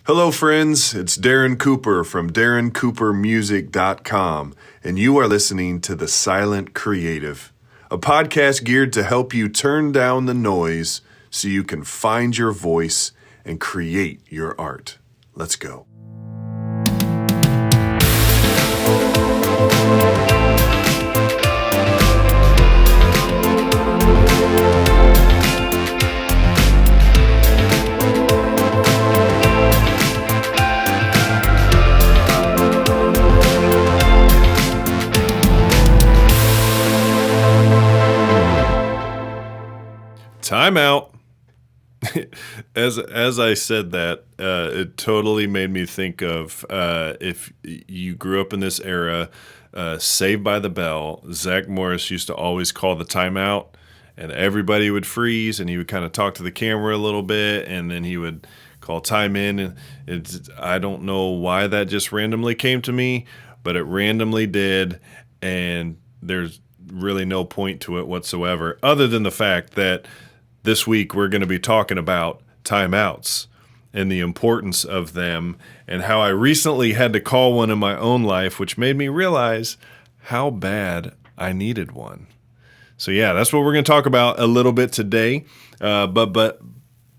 Hello, friends. It's Darren Cooper from DarrenCooperMusic.com, and you are listening to The Silent Creative, a podcast geared to help you turn down the noise so you can find your voice and create your art. Let's go. Timeout. As I said that, it totally made me think of if you grew up in this era, Saved by the Bell. Zach Morris used to always call the timeout, and everybody would freeze, and he would kind of talk to the camera a little bit, and then he would call time in. And I don't know why that just randomly came to me, but it randomly did, and there's really no point to it whatsoever, other than the fact that this week we're going to be talking about timeouts and the importance of them, and how I recently had to call one in my own life, which made me realize how bad I needed one. So yeah, that's what we're going to talk about a little bit today.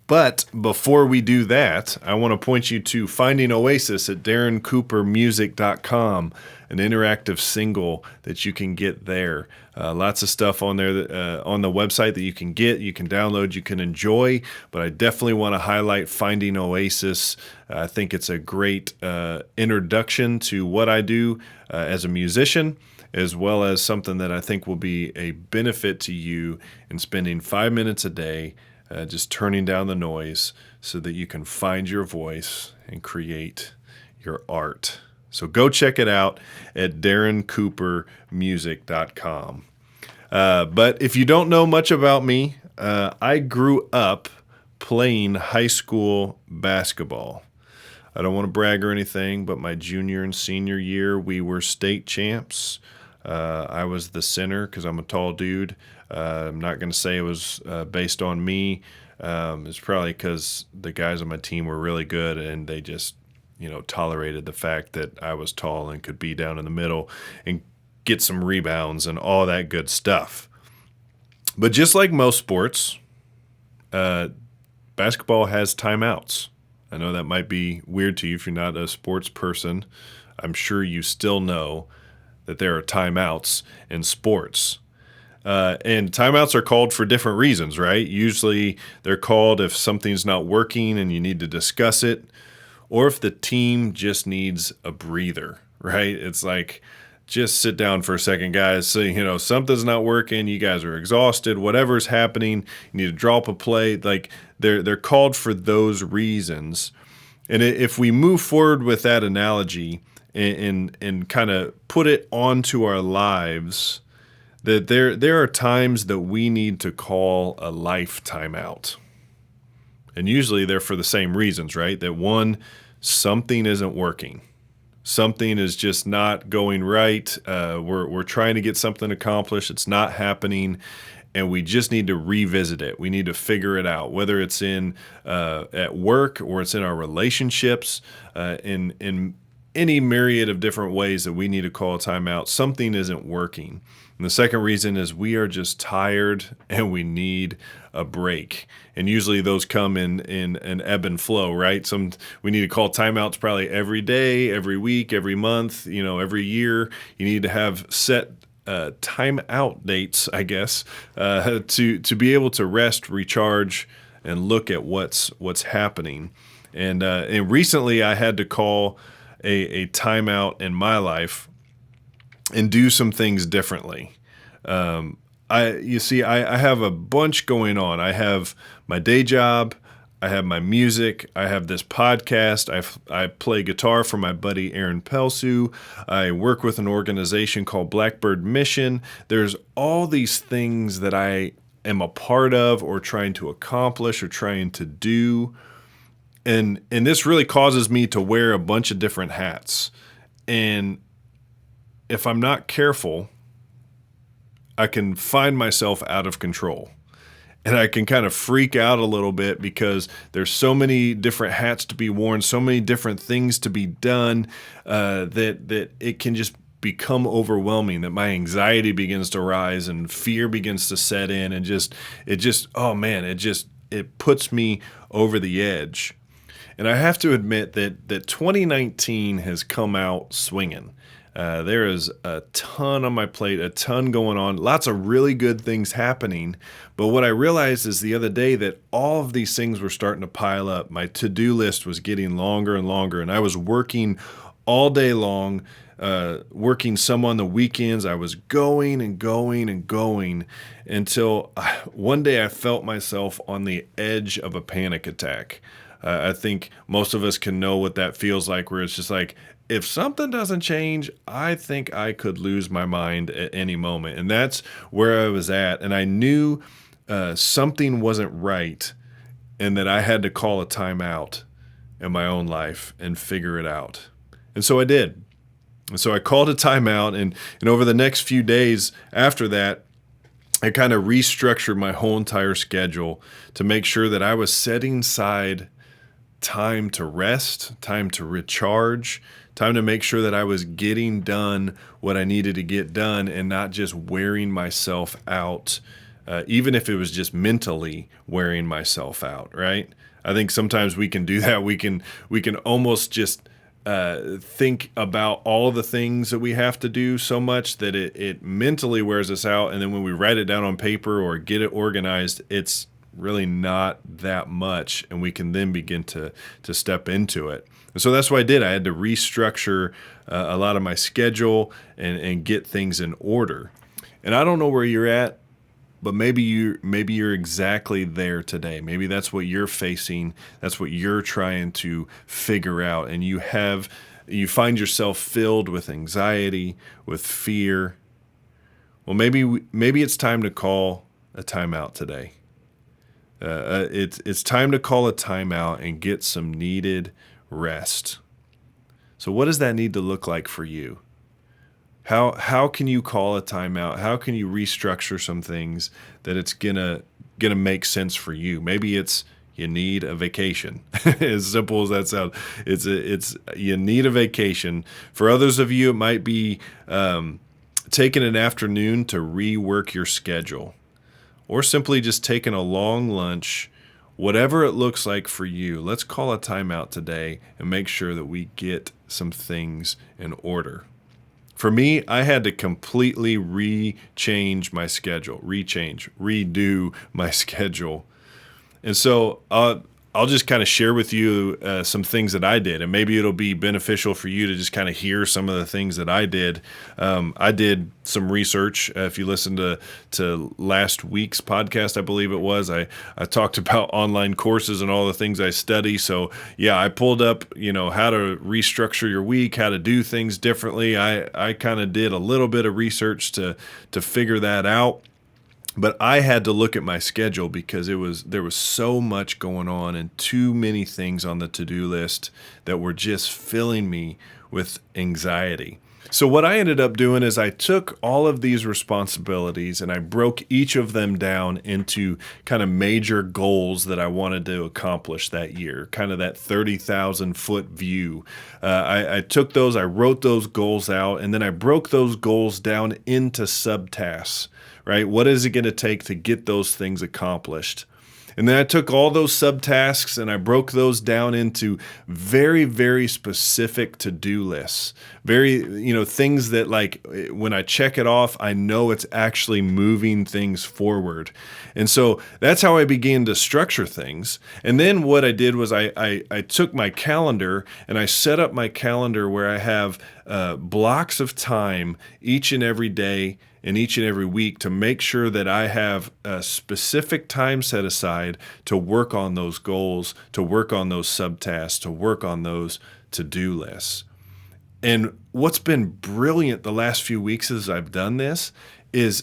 But before we do that, I want to point you to Finding Oasis at DarrenCooperMusic.com, an interactive single that you can get there. Lots of stuff on there on the website that you can get, you can download, you can enjoy. But I definitely want to highlight Finding Oasis. I think it's a great introduction to what I do as a musician, as well as something that I think will be a benefit to you in spending 5 minutes a day just turning down the noise so that you can find your voice and create your art. So go check it out at DarrenCooperMusic.com. But if you don't know much about me, I grew up playing high school basketball. I don't want to brag or anything, but my junior and senior year, we were state champs. I was the center because I'm a tall dude. I'm not going to say it was based on me. It's probably because the guys on my team were really good, and they just, tolerated the fact that I was tall and could be down in the middle and get some rebounds and all that good stuff. But just like most sports, basketball has timeouts. I know that might be weird to you if you're not a sports person. I'm sure you still know that there are timeouts in sports. And timeouts are called for different reasons, right? Usually they're called if something's not working and you need to discuss it, or if the team just needs a breather, right? It's like, just sit down for a second, guys. So, something's not working. You guys are exhausted. Whatever's happening, you need to drop a play. Like they're called for those reasons. And if we move forward with that analogy and kind of put it onto our lives, that there are times that we need to call a life timeout. And usually they're for the same reasons, right? That one, something isn't working. Something is just not going right. We're trying to get something accomplished. It's not happening. And we just need to revisit it. We need to figure it out, whether it's in at work or it's in our relationships, in any myriad of different ways that we need to call a timeout. Something isn't working. And the second reason is we are just tired and we need a break. And usually those come in an ebb and flow, right? We need to call timeouts probably every day, every week, every month, every year. You need to have set time out dates, I guess, to be able to rest, recharge, and look at what's happening. And recently I had to call a timeout in my life and do some things differently. I have a bunch going on. I have my day job, I have my music, I have this podcast, I play guitar for my buddy Aaron Pelsu, I work with an organization called Blackbird Mission. There's all these things that I am a part of or trying to accomplish or trying to do. And this really causes me to wear a bunch of different hats. And if I'm not careful, I can find myself out of control. and I can kind of freak out a little bit because there's so many different hats to be worn, so many different things to be done, that it can just become overwhelming, that my anxiety begins to rise and fear begins to set in, and oh man, it puts me over the edge. And I have to admit that 2019 has come out swinging. There is a ton on my plate, a ton going on, lots of really good things happening. But what I realized is the other day that all of these things were starting to pile up. My to-do list was getting longer and longer, and I was working all day long, working some on the weekends. I was going and going and going until one day I felt myself on the edge of a panic attack. I think most of us can know what that feels like, where it's just like, if something doesn't change, I think I could lose my mind at any moment. And that's where I was at. And I knew something wasn't right, and that I had to call a timeout in my own life and figure it out. And so I did. And so I called a timeout, and over the next few days after that, I kind of restructured my whole entire schedule to make sure that I was setting aside time to rest, time to recharge, time to make sure that I was getting done what I needed to get done and not just wearing myself out, even if it was just mentally wearing myself out, right? I think sometimes we can do that. We can almost just think about all the things that we have to do so much that it mentally wears us out. And then when we write it down on paper or get it organized, it's really not that much, and we can then begin to step into it. And so that's what I did. I had to restructure a lot of my schedule and get things in order. And I don't know where you're at, but maybe you're exactly there today. Maybe that's what you're facing. That's what you're trying to figure out, and you find yourself filled with anxiety, with fear. Well, maybe it's time to call a timeout today. It's time to call a timeout and get some needed rest. So what does that need to look like for you? How can you call a timeout? How can you restructure some things that it's gonna make sense for you? Maybe it's you need a vacation. As simple as that sounds, it's you need a vacation. For others of you, it might be taking an afternoon to rework your schedule, or simply just taking a long lunch. Whatever it looks like for you, let's call a timeout today and make sure that we get some things in order. For me, I had to completely redo my schedule. And so I'll just kind of share with you some things that I did, and maybe it'll be beneficial for you to just kind of hear some of the things that I did. I did some research. If you listen to last week's podcast, I believe it was, I talked about online courses and all the things I study. So yeah, I pulled up, how to restructure your week, how to do things differently. I kind of did a little bit of research to figure that out. But I had to look at my schedule because there was so much going on and too many things on the to-do list that were just filling me with anxiety. So what I ended up doing is I took all of these responsibilities and I broke each of them down into kind of major goals that I wanted to accomplish that year, kind of that 30,000 foot view. I took those, I wrote those goals out, and then I broke those goals down into subtasks. Right? What is it going to take to get those things accomplished? And then I took all those subtasks and I broke those down into very, very specific to-do lists. Things that, like, when I check it off, I know it's actually moving things forward. And so that's how I began to structure things. And then what I did was I took my calendar and I set up my calendar where I have blocks of time each and every day and each and every week to make sure that I have a specific time set aside to work on those goals, to work on those subtasks, to work on those to-do lists. And what's been brilliant the last few weeks as I've done this is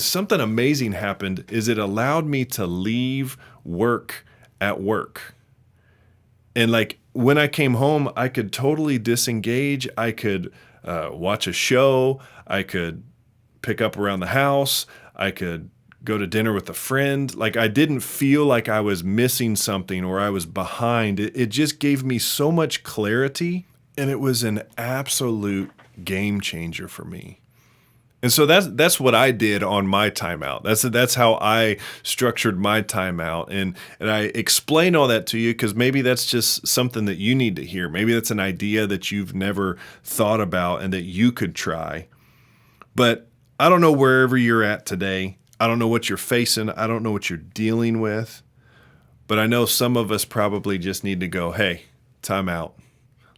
something amazing happened, is it allowed me to leave work at work. And like when I came home, I could totally disengage. I could watch a show. I could pick up around the house. I could go to dinner with a friend. Like I didn't feel like I was missing something or I was behind. It just gave me so much clarity, and it was an absolute game changer for me. And so that's what I did on my timeout. That's how I structured my timeout, and I explain all that to you because maybe that's just something that you need to hear. Maybe that's an idea that you've never thought about and that you could try. But I don't know wherever you're at today. I don't know what you're facing. I don't know what you're dealing with. But I know some of us probably just need to go, hey, time out,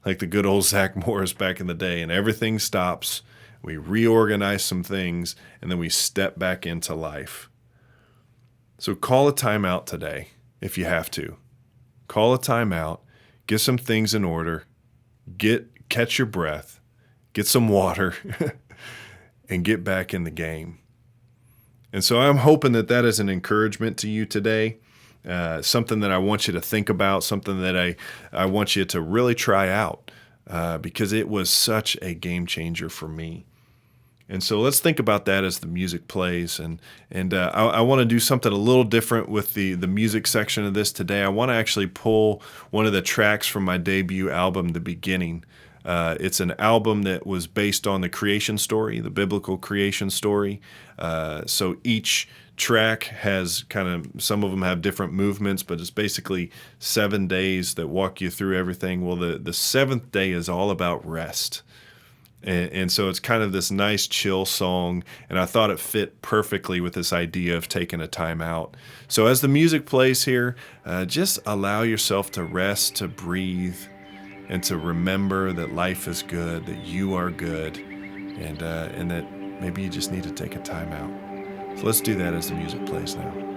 like the good old Zach Morris back in the day, and everything stops. We reorganize some things, and then we step back into life. So call a timeout today if you have to. Call a timeout, get some things in order, catch your breath, get some water, and get back in the game. And so I'm hoping that is an encouragement to you today, something that I want you to think about, something that I want you to really try out, because it was such a game changer for me. And so let's think about that as the music plays. And I want to do something a little different with the music section of this today. I want to actually pull one of the tracks from my debut album, The Beginning. It's an album that was based on the creation story, the biblical creation story. So each track has some of them have different movements, but it's basically 7 days that walk you through everything. Well, the seventh day is all about rest. And so it's kind of this nice chill song, and I thought it fit perfectly with this idea of taking a time out. So as the music plays here, just allow yourself to rest, to breathe, and to remember that life is good, that you are good, and that maybe you just need to take a time out. So let's do that as the music plays now.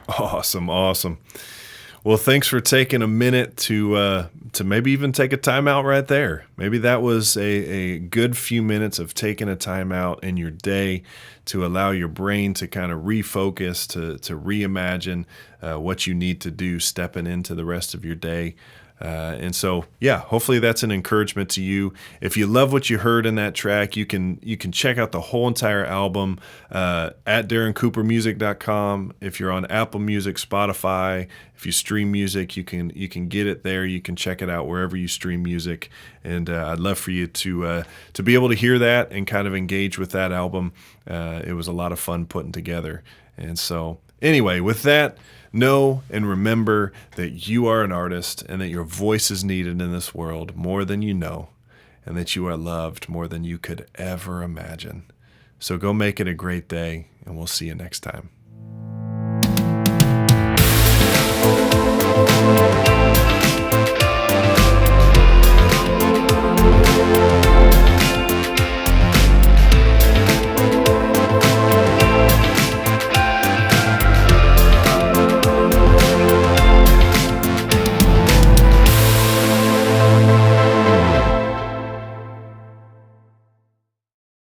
Awesome, awesome. Well, thanks for taking a minute to maybe even take a timeout right there. Maybe that was a good few minutes of taking a timeout in your day to allow your brain to kind of refocus, to reimagine what you need to do stepping into the rest of your day. And so, yeah, hopefully that's an encouragement to you. If you love what you heard in that track, you can check out the whole entire album at DarrenCooperMusic.com. If you're on Apple Music, Spotify, if you stream music, you can get it there. You can check it out wherever you stream music. And I'd love for you to be able to hear that and kind of engage with that album. It was a lot of fun putting together. And so, anyway, with that, know and remember that you are an artist and that your voice is needed in this world more than you know, and that you are loved more than you could ever imagine. So go make it a great day, and we'll see you next time.